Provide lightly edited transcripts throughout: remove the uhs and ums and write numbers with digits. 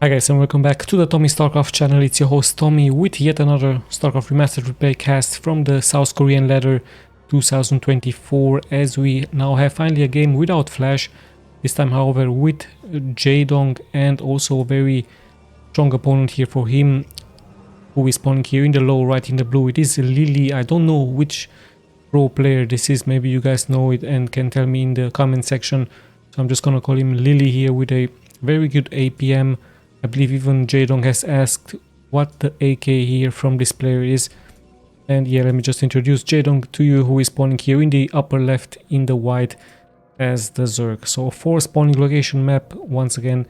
Hi guys, and welcome back to the Tommy Starcraft channel. It's your host Tommy with yet another Starcraft Remastered replay cast from the South Korean ladder 2024, as we now have finally a game without Flash, this time however with JAEDONG, and also a very strong opponent here for him, who is spawning here in the low right in the blue. It is LILI. I don't know which pro player this is, maybe you guys know it and can tell me in the comment section. So I'm just gonna call him LILI here with a very good APM. I believe even JAEDONG has asked what the AK here from this player is. And yeah, let me just introduce JAEDONG to you, who is spawning here in the upper left in the white as the Zerg. So 4 spawning location map once again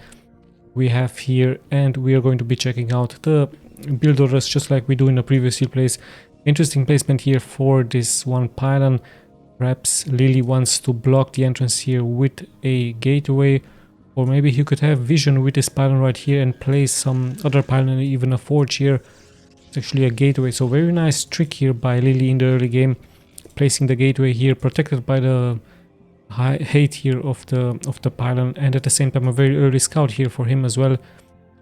we have here, and we are going to be checking out the build orders just like we do in the previous replays. Interesting placement here for this one pylon. Perhaps LILI wants to block the entrance here with a gateway. Or maybe he could have vision with this pylon right here and place some other pylon, even a forge here. It's actually a gateway, so very nice trick here by LILI in the early game, placing the gateway here, protected by the height here of the pylon, and at the same time a very early scout here for him as well,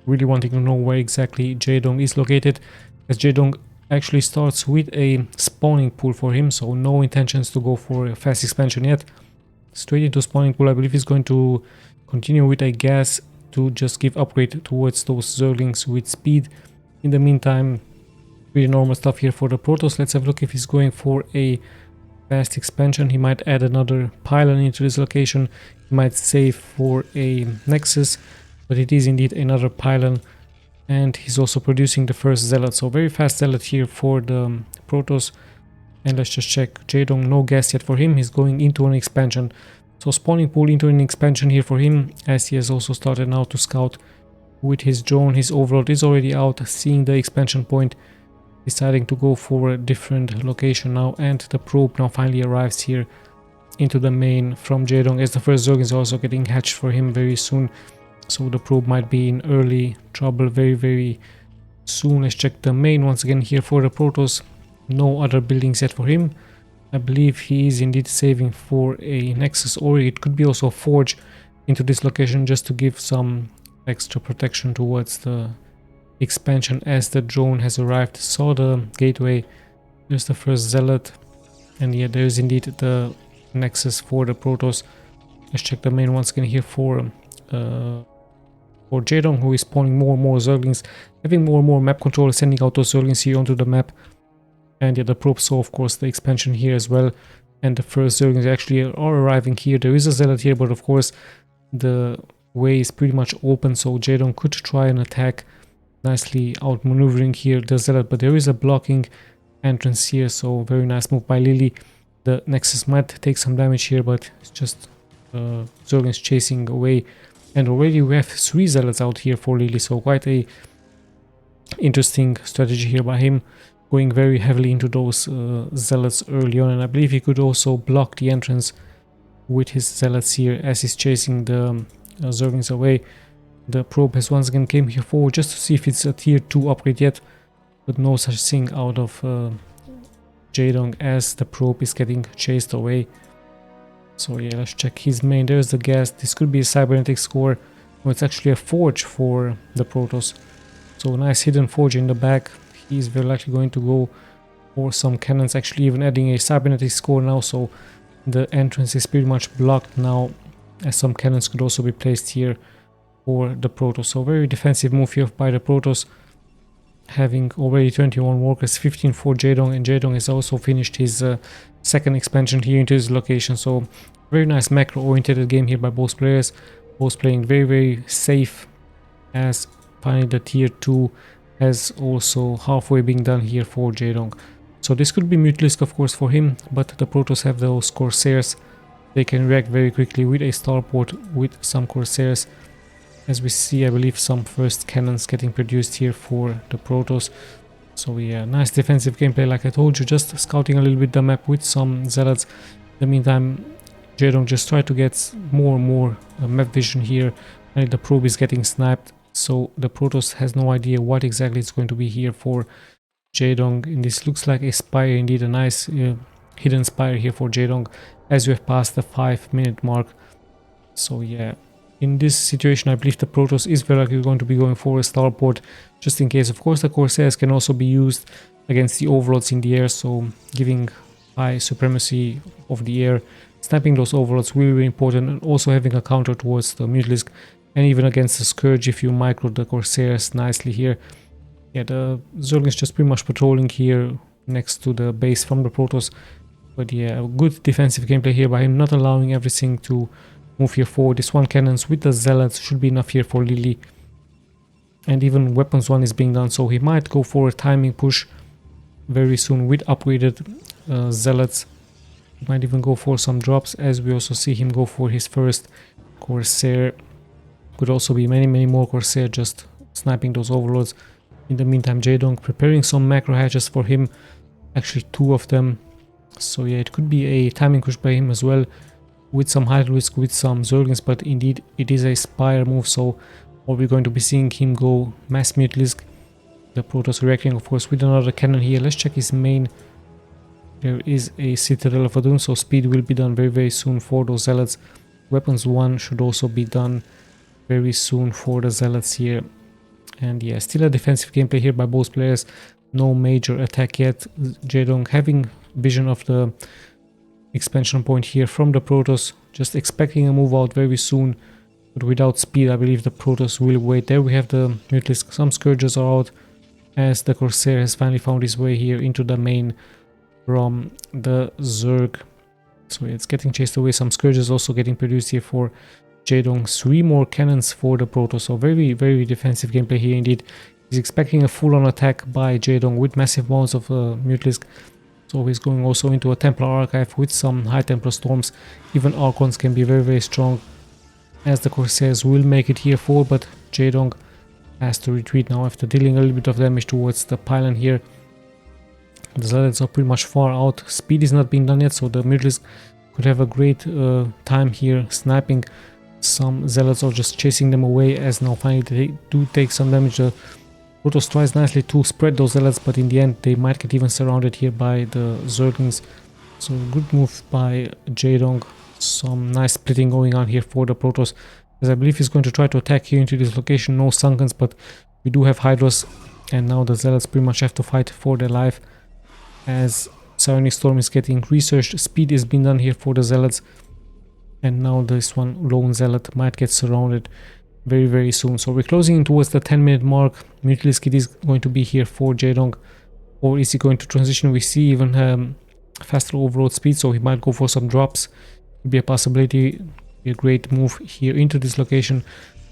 really wanting to know where exactly JAEDONG is located, as JAEDONG actually starts with a spawning pool for him, so no intentions to go for a fast expansion yet. Straight into spawning pool. I believe he's going to continue with a gas to just give upgrade towards those Zerglings with speed. In the meantime, pretty normal stuff here for the Protoss. Let's have a look if he's going for a fast expansion. He might add another pylon into this location. He might save for a Nexus, but it is indeed another pylon. And he's also producing the first Zealot. So very fast Zealot here for the Protoss. And let's just check. JAEDONG, no gas yet for him. He's going into an expansion. So spawning pool into an expansion here for him, as he has also started now to scout with his drone. His overlord is already out, seeing the expansion point, deciding to go for a different location now, and the probe now finally arrives here into the main from JAEDONG, as the first Zerg is also getting hatched for him very soon. So the probe might be in early trouble very soon. Let's check the main once again here for the Protoss. No other buildings yet for him. I believe he is indeed saving for a Nexus, or it could be also a Forge into this location just to give some extra protection towards the expansion, as the drone has arrived. Saw the gateway, there's the first Zealot, and yeah, there is indeed the Nexus for the Protoss. Let's check the main once again here for JAEDONG, who is spawning more and more Zerglings, having more and more map control, sending out those Zerglings here onto the map. And yeah, the probe saw of course the expansion here as well, and the first Zerglings actually are arriving here. There is a Zealot here, but of course the way is pretty much open, so JAEDONG could try an attack, nicely outmaneuvering here the Zealot, but there is a blocking entrance here, so very nice move by LILI. The Nexus might take some damage here, but it's just Zerglings chasing away, and already we have 3 Zealots out here for LILI, so quite a interesting strategy here by him, going very heavily into those Zealots early on. And I believe he could also block the entrance with his Zealots here as he's chasing the Zerglings away. The probe has once again came here forward just to see if it's a tier 2 upgrade yet, but no such thing out of JAEDONG, as the probe is getting chased away. So yeah, let's check his main. There's the gas. This could be a cybernetic score. No, it's actually a forge for the Protoss. So nice hidden forge in the back. He's very likely going to go for some cannons, actually even adding a cybernetic score now, so the entrance is pretty much blocked now, as some cannons could also be placed here for the Protoss. So very defensive move here by the Protoss, having already 21 workers, 15 for JAEDONG, and JAEDONG has also finished his second expansion here into his location. So very nice macro oriented game here by both players, both playing very safe, as finally the tier 2 has also halfway being done here for JAEDONG. So this could be Mutalisk of course for him, but the Protoss have those Corsairs. They can react very quickly with a starport with some Corsairs. As we see, I believe some first cannons getting produced here for the Protoss. So yeah, nice defensive gameplay like I told you, just scouting a little bit the map with some Zealots. In the meantime, JAEDONG just tried to get more and more map vision here, and the probe is getting sniped. So the Protoss has no idea what exactly it's going to be here for JAEDONG, and this looks like a spire indeed, a nice hidden spire here for JAEDONG, as we have passed the 5-minute mark. So yeah, in this situation, I believe the Protoss is very likely going to be going for a starport, just in case. Of course, the Corsairs can also be used against the Overlords in the air, so giving high supremacy of the air, sniping those Overlords really, really important, and also having a counter towards the Mutalisk, and even against the Scourge if you micro the Corsairs nicely here. Yeah, the Zerg is just pretty much patrolling here next to the base from the Protoss. But yeah, good defensive gameplay here by him, not allowing everything to move here forward. This one cannons with the Zealots should be enough here for Lili. And even weapons 1 is being done, so he might go for a timing push very soon with upgraded Zealots. He might even go for some drops, as we also see him go for his first Corsair. Could also be many, many more Corsair just sniping those Overlords. In the meantime, JAEDONG preparing some macro hatches for him, actually 2 of them. So yeah, it could be a timing push by him as well, with some high risk with some Zerglings, but indeed it is a Spire move, so we're going to be seeing him go Mass Mutalisk. The Protoss reacting, of course, with another cannon here. Let's check his main. There is a Citadel of Adun, so speed will be done very, very soon for those Zealots. Weapons 1 should also be done very soon for the Zealots here. And yeah, still a defensive gameplay here by both players. No major attack yet. JAEDONG having vision of the expansion point here from the Protoss, just expecting a move out very soon, but without speed. I believe the Protoss will wait. There we have the Mutalisk. Some Scourges are out, as the Corsair has finally found his way here into the main from the Zerg. So it's getting chased away. Some Scourges also getting produced here for JAEDONG. 3 more cannons for the Protoss, so very, very defensive gameplay here indeed. He's expecting a full-on attack by JAEDONG with massive amounts of Mutalisk. So he's going also into a Templar Archive with some High Templar Storms. Even Archons can be very, very strong, as the Corsairs will make it here forward, but JAEDONG has to retreat now after dealing a little bit of damage towards the pylon here. The Zealots are pretty much far out. Speed is not being done yet, so the Mutalisk could have a great time here sniping some Zealots or just chasing them away, as now finally they do take some damage. The Protoss tries nicely to spread those Zealots, but in the end they might get even surrounded here by the Zerglings. So good move by JAEDONG. Some nice splitting going on here for the Protoss, as I believe he's going to try to attack here into this location. No Sunkens, but we do have Hydras, and now the Zealots pretty much have to fight for their life, as Psionic Storm is getting researched. Speed is being done here for the Zealots, and now this one lone Zealot might get surrounded very, very soon. So we're closing in towards the 10-minute mark. Mutalisk is going to be here for JAEDONG, or is he going to transition? We see even faster overload speed, so he might go for some drops. Could be a possibility. Be a great move here into this location.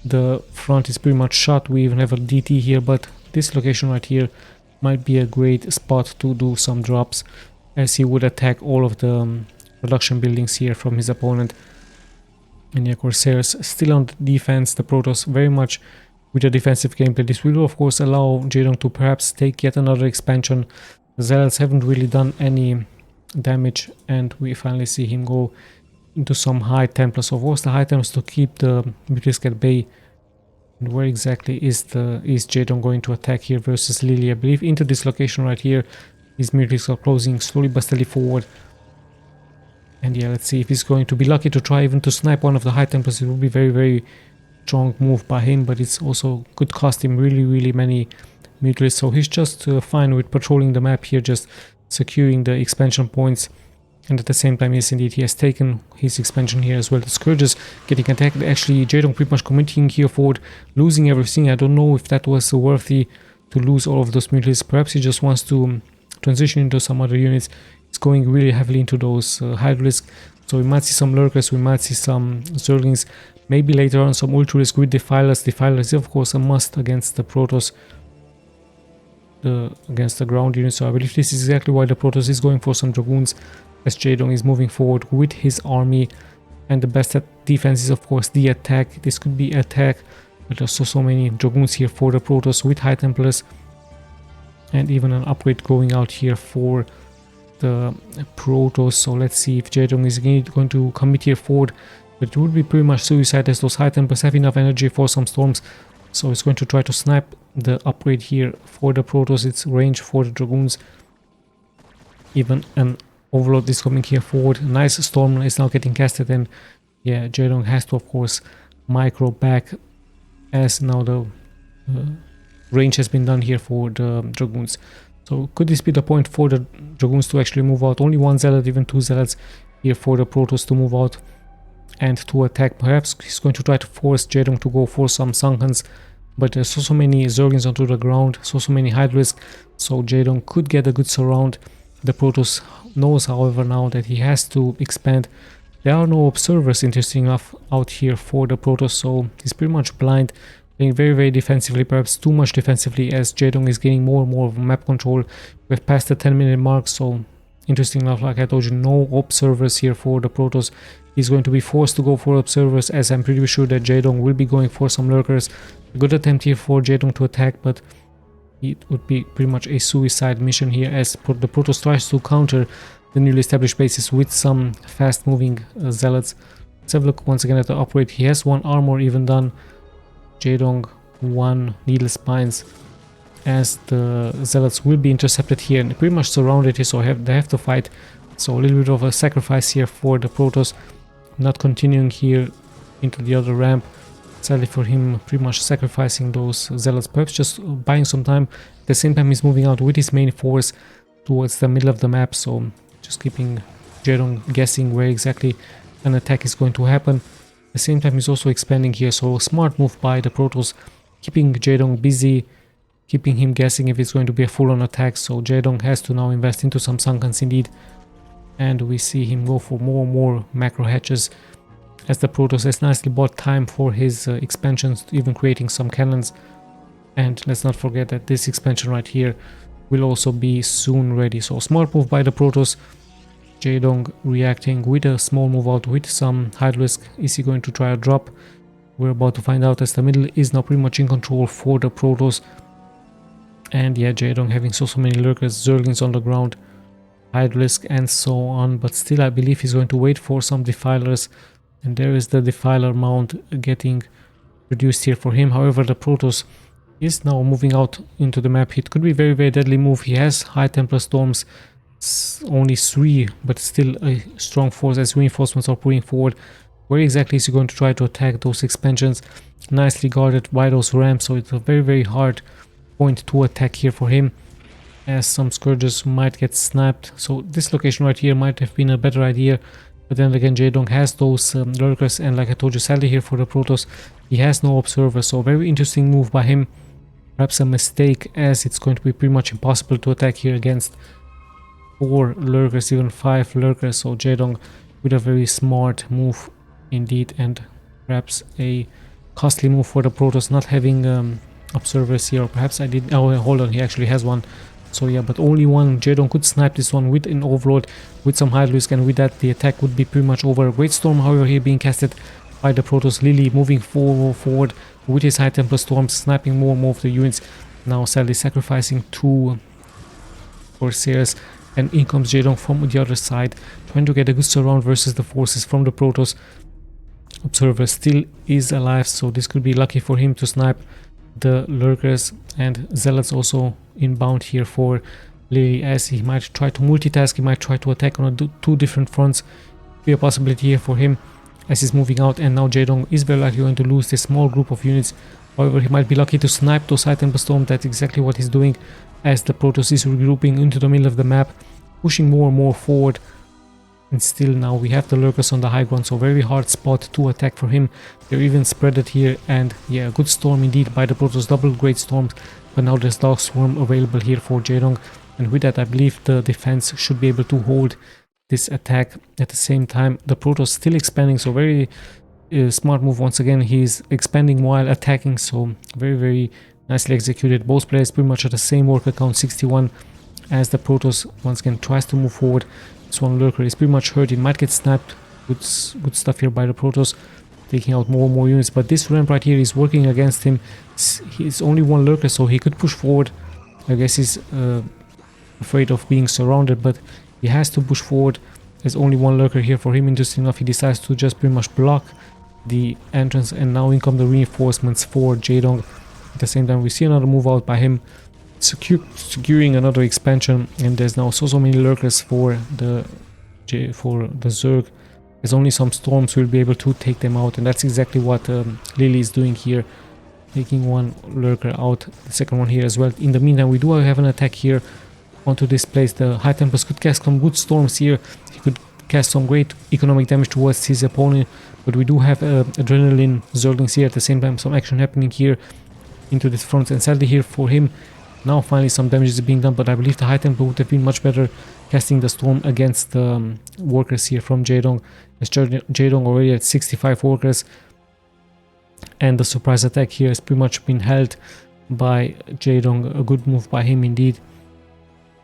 The front is pretty much shot. We even have a DT here, but this location right here might be a great spot to do some drops, as he would attack all of the production buildings here from his opponent. And yeah, Corsairs still on defense. The Protoss very much with a defensive gameplay. This will of course allow JAEDONG to perhaps take yet another expansion. The Zealots haven't really done any damage, and we finally see him go into some High Templars. So what's the High Templars to keep the Mutalisk at bay? And where exactly is JAEDONG going to attack here versus Lili? I believe into this location right here. These Mutalisks are closing slowly but steadily forward. And yeah, let's see if he's going to be lucky to try even to snipe one of the High Templars. It will be very, very strong move by him, but it's also could cost him really, really many Mutalisks. So he's just fine with patrolling the map here, just securing the expansion points. And at the same time, yes, indeed, he has taken his expansion here as well. The Scourges getting attacked. Actually, JAEDONG pretty much committing here forward, losing everything. I don't know if that was worthy to lose all of those Mutalisks. Perhaps he just wants to transition into some other units. It's going really heavily into those high risk. So we might see some Lurkers, we might see some Zerglings. Maybe later on some Ultra risk with Defilers. Defilers is of course a must against the Protoss. Against the ground unit. So I believe this is exactly why the Protoss is going for some Dragoons, as JAEDONG is moving forward with his army. And the best defense is of course the attack. This could be attack, but there's so many Dragoons here for the Protoss with High Templars. And even an upgrade going out here for the Protoss. So let's see if JAEDONG is going to commit here forward. But it would be pretty much suicide, as those High Templars have enough energy for some storms. So it's going to try to snipe the upgrade here for the Protoss. It's range for the Dragoons. Even an Overlord is coming here forward. Nice storm is now getting casted, and yeah, JAEDONG has to of course micro back, as now the range has been done here for the Dragoons. So could this be the point for the Dragoons to actually move out? Only one Zealot, even two Zealots here for the Protoss to move out and to attack. Perhaps he's going to try to force Jaedong to go for some Sunkhans, but there's so many Zergins onto the ground, so many Hydrisk, so Jaedong could get a good surround. The Protoss knows, however, now that he has to expand. There are no observers, interesting enough, out here for the Protoss, so he's pretty much blind, playing very defensively, perhaps too much defensively, as Jaedong is gaining more and more of map control. We've passed the 10-minute mark, so interesting enough, like I told you, no observers here for the Protoss. He's going to be forced to go for observers, as I'm pretty sure that Jaedong will be going for some lurkers. A good attempt here for Jaedong to attack, but it would be pretty much a suicide mission here, as the Protoss tries to counter the newly established bases with some fast-moving Zealots. Let's have a look once again at the upgrade. He has one armor even done. Jaedong, one needle spines, as the Zealots will be intercepted here and pretty much surrounded here, so they have to fight. So a little bit of a sacrifice here for the Protoss, not continuing here into the other ramp. Sadly for him, pretty much sacrificing those Zealots, perhaps just buying some time. At the same time, he's moving out with his main force towards the middle of the map, so just keeping Jaedong guessing where exactly an attack is going to happen. At the same time, he's also expanding here, so smart move by the Protoss, keeping Jaedong busy, keeping him guessing if it's going to be a full-on attack. So Jaedong has to now invest into some Sunkhans indeed, and we see him go for more and more macro hatches, as the Protoss has nicely bought time for his expansions, even creating some cannons. And let's not forget that this expansion right here will also be soon ready. So smart move by the Protoss. Jaedong reacting with a small move out with some Hydrisk. Is he going to try a drop? We're about to find out, as the middle is now pretty much in control for the Protoss. And yeah, Jaedong having so many lurkers, Zerglings on the ground, Hydrisk and so on. But still, I believe he's going to wait for some Defilers. And there is the Defiler mount getting reduced here for him. However, the Protoss is now moving out into the map. It could be very deadly move. He has High Templar Storms, only 3, but still a strong force, as reinforcements are pulling forward. Where exactly is he going to try to attack those expansions? Nicely guarded by those ramps, so it's a very hard point to attack here for him, as some Scourges might get snapped. So this location right here might have been a better idea. But then again, Jaedong has those lurkers, and like I told you, sadly here for the Protoss, he has no observers, so very interesting move by him. Perhaps a mistake, as it's going to be pretty much impossible to attack here against 4 lurkers, even 5 lurkers. So Jaedong with a very smart move indeed, and perhaps a costly move for the Protoss, not having observers here. Or perhaps I did. Oh, hold on, he actually has one. So yeah, but only one. Jaedong could snipe this one with an Overlord, with some Hydrisk, and with that the attack would be pretty much over. Great Storm, however, here being casted by the Protoss. LILI moving forward with his High Templar Storms, sniping more and more of the units. Now sadly sacrificing 2 Corsairs, and in comes Jaedong from the other side, trying to get a good surround versus the forces from the Protoss. Observer still is alive, so this could be lucky for him to snipe the lurkers, and Zealots also inbound here for LILI, as he might try to multitask. He might try to attack on 2 different fronts. Be a possibility here for him as he's moving out, and now Jaedong is very likely going to lose this small group of units. However, he might be lucky to snipe those High Templar Storm. That's exactly what he's doing, as the Protoss is regrouping into the middle of the map, pushing more and more forward. And still now we have the lurkers on the high ground, so very hard spot to attack for him. They're even spreaded here, and yeah, good storm indeed by the Protoss, double great storms. But now there's Dark Swarm available here for Jaedong, and with that I believe the defense should be able to hold this attack. At the same time, the Protoss still expanding, so very smart move once again. He's expanding while attacking, so very nicely executed. Both players pretty much at the same worker count, 61, as the Protoss once again tries to move forward. This one lurker is pretty much hurt. He might get snapped. Good stuff here by the Protoss, taking out more and more units. But this ramp right here is working against him. He's only one lurker, so he could push forward. I guess he's afraid of being surrounded, but he has to push forward. There's only one lurker here for him. Interesting enough, he decides to just pretty much block the entrance, and now in come the reinforcements for Jaedong. At the same time, we see another move out by him, securing another expansion, and there's now so many lurkers for the Zerg. as only some storms will be able to take them out, and that's exactly what LILI is doing here, taking one lurker out, the second one here as well. In the meantime, we do have an attack here onto this place. The High Templars could cast some good storms here. He could cast some great economic damage towards his opponent, but we do have adrenaline Zerglings here at the same time, some action happening here into this front, and sadly here for him, now finally some damage is being done, but I believe the High Templar would have been much better casting the storm against the workers here from JAEDONG, as JAEDONG already at 65 workers, and the surprise attack here has pretty much been held by JAEDONG, a good move by him indeed,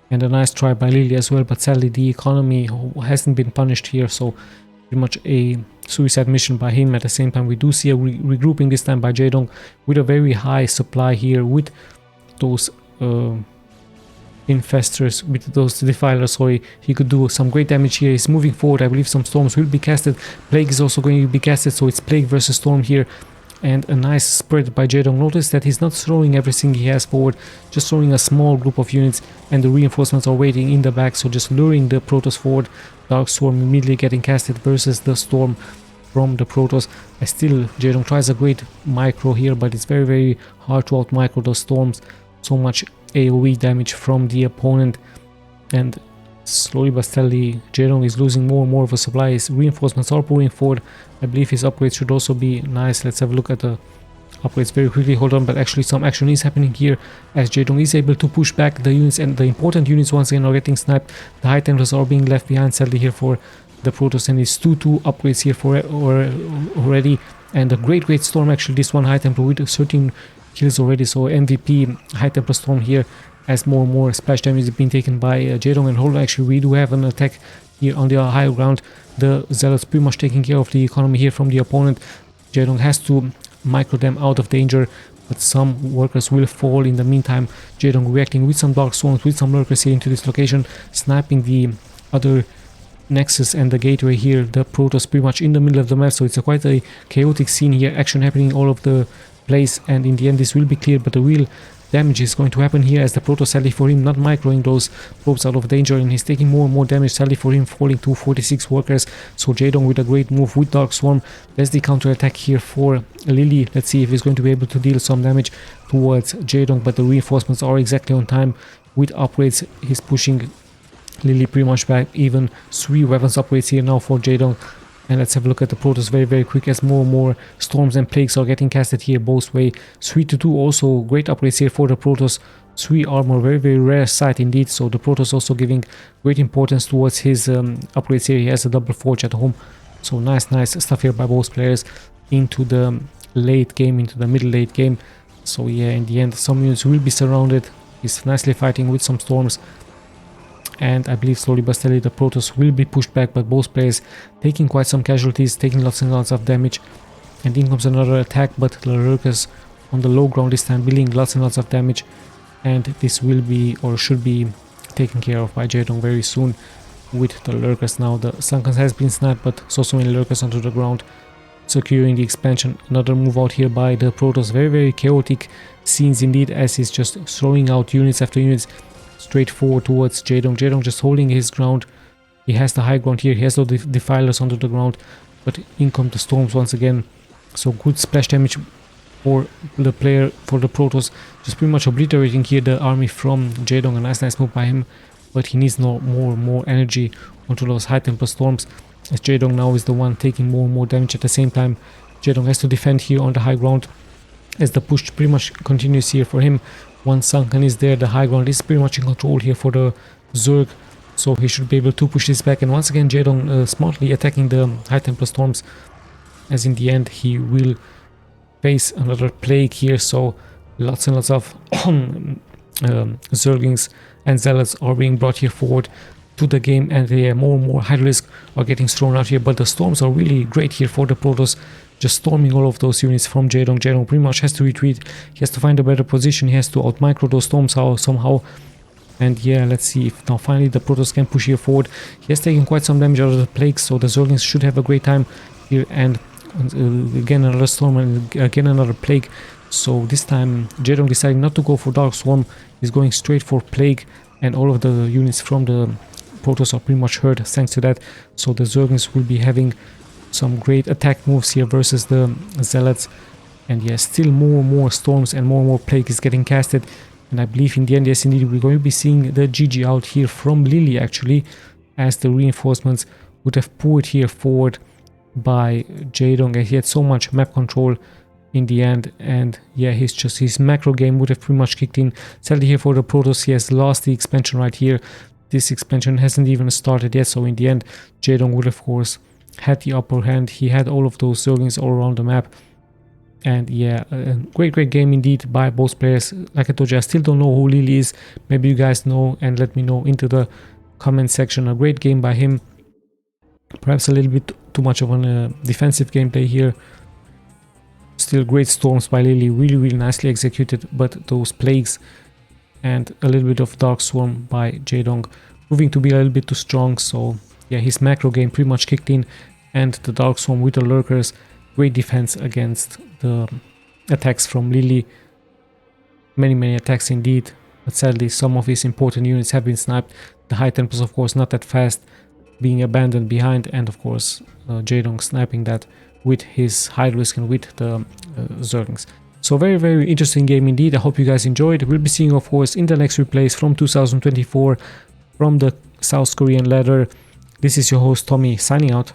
and a nice try by LILI as well, but sadly the economy hasn't been punished here, so pretty much a suicide mission by him. At the same time, we do see a regrouping this time by JAEDONG with a very high supply here with those infestors, with those defilers. Sorry, he could do some great damage here. He's moving forward. I believe some storms will be casted. Plague is also going to be casted, so it's Plague versus Storm here, and a nice spread by JAEDONG. Notice that he's not throwing everything he has forward, just throwing a small group of units, and the reinforcements are waiting in the back, so just luring the Protoss forward. Dark Storm immediately getting casted versus the Storm from the Protoss. Still, JAEDONG tries a great micro here, but it's very, very hard to out micro those storms. So much AoE damage from the opponent, and slowly but steadily JAEDONG is losing more and more of a supply. His reinforcements are pouring forward. I believe his upgrades should also be nice. Let's have a look at the upgrades very quickly. Hold on, but actually some action is happening here as JAEDONG is able to push back the units, and the important units once again are getting sniped. The High Templars are being left behind sadly here for the Protoss, and it's 2-2 upgrades here for already, and a great storm actually. This one High Templar with 13 kills already, so MVP High Templar Storm here, as more and more splash damage is being taken by JAEDONG. And hold on, actually we do have an attack here on the high ground. The Zealots pretty much taking care of the economy here from the opponent. JAEDONG has to micro them out of danger, but some workers will fall in the meantime. JAEDONG reacting with some Dark Storms, with some lurkers here into this location, sniping the other Nexus and the gateway here. The Protoss pretty much in the middle of the map, so it's quite a chaotic scene here, action happening all over the place, and in the end this will be clear, but the real damage is going to happen here as the Protoss, sadly for him, not microing those probes out of danger, and he's taking more and more damage, sadly for him, falling to 46 workers. So JAEDONG with a great move with Dark Swarm. There's the counter attack here for LILI. Let's see if he's going to be able to deal some damage towards JAEDONG, but the reinforcements are exactly on time with upgrades. He's pushing LILI pretty much back. Even 3 weapons upgrades here now for JAEDONG. And let's have a look at the Protoss very quick as more and more storms and plagues are getting casted here both way. 3-2 also great upgrades here for the Protoss. 3 armor, very rare sight indeed. So the Protoss also giving great importance towards his upgrades here. He has a double forge at home. So nice stuff here by both players into the late game, into the middle late game. So yeah, in the end some units will be surrounded. He's nicely fighting with some storms. And I believe slowly but steadily the Protoss will be pushed back, but both players taking quite some casualties, taking lots and lots of damage. And in comes another attack, but the lurkers on the low ground this time dealing lots and lots of damage. And this will be, or should be, taken care of by JAEDONG very soon with the lurkers now. The Sunkens has been sniped, but so many lurkers onto the ground, securing the expansion. Another move out here by the Protoss. Very chaotic scenes indeed, as he's just throwing out units after units straight forward towards JAEDONG. JAEDONG just holding his ground. He has the high ground here. He has all the defilers onto the ground, but in come the storms once again. So good splash damage for the player, for the Protoss, just pretty much obliterating here the army from JAEDONG. A nice move by him, but he needs more energy onto those High Templar storms, as JAEDONG now is the one taking more and more damage at the same time. JAEDONG has to defend here on the high ground as the push pretty much continues here for him. Once Sunken is there, the high ground is pretty much in control here for the Zerg, so he should be able to push this back. And once again JAEDONG smartly attacking the High Templar storms, as in the end he will face another plague here. So lots and lots of Zerglings and Zealots are being brought here forward to the game, and more and more Hydralisks are getting thrown out here. But the storms are really great here for the Protoss, just storming all of those units from JAEDONG. JAEDONG pretty much has to retreat. He has to find a better position. He has to out-micro those storms somehow. And yeah, let's see if now finally the Protoss can push here forward. He has taken quite some damage out of the plague, so the Zerglings should have a great time here. And again another storm, and again another plague. So this time JAEDONG deciding not to go for Dark Swarm. He's going straight for plague, and all of the units from the Protoss are pretty much hurt thanks to that. So the Zerglings will be having some great attack moves here versus the Zealots. And yes, still more storms and more plague is getting casted. And I believe in the end, yes indeed, we're going to be seeing the GG out here from LILI actually, as the reinforcements would have pulled here forward by JAEDONG, and he had so much map control in the end. And yeah, his macro game would have pretty much kicked in. Sadly here for the Protoss, he has lost the expansion right here. This expansion hasn't even started yet, so in the end JAEDONG would of course had the upper hand. He had all of those Zerglings all around the map. And yeah, great game indeed by both players. Like I told you, I still don't know who LILI is. Maybe you guys know, and let me know into the comment section. A great game by him. Perhaps a little bit too much of a defensive gameplay here. Still great storms by LILI, really nicely executed, but those plagues and a little bit of Dark Swarm by JAEDONG proving to be a little bit too strong. So yeah, his macro game pretty much kicked in, and the Dark Swarm with the lurkers, great defense against the attacks from LILI. Many attacks indeed, but sadly some of his important units have been sniped. The high tempers of course not that fast, being abandoned behind, and of course JAEDONG sniping that with his high risk and with the Zerglings. So very interesting game indeed. I hope you guys enjoyed. We'll be seeing of course in the next replays from 2024 from the South Korean ladder. This is your host Tommy signing out.